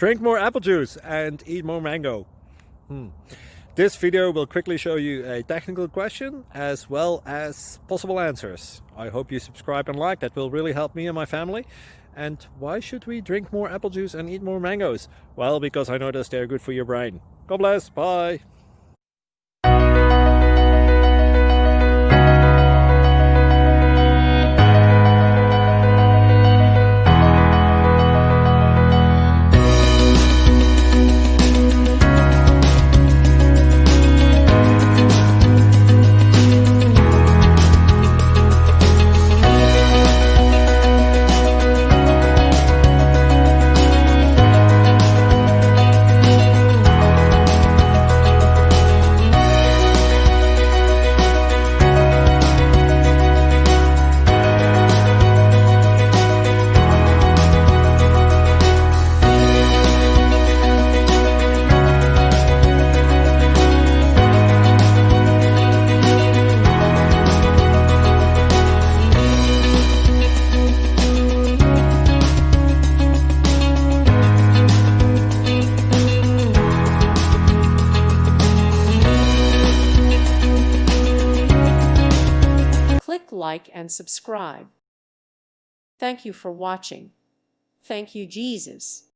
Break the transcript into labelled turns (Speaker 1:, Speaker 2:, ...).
Speaker 1: Drink more apple juice and eat more mango. This video will quickly show you a technical question as well as possible answers. I hope you subscribe and like, that will really help me and my family. And why should we drink more apple juice and eat more mangoes? Well, because I noticed they're good for your brain. God bless, bye!
Speaker 2: Click like and subscribe. Thank you for watching. Thank you, Jesus.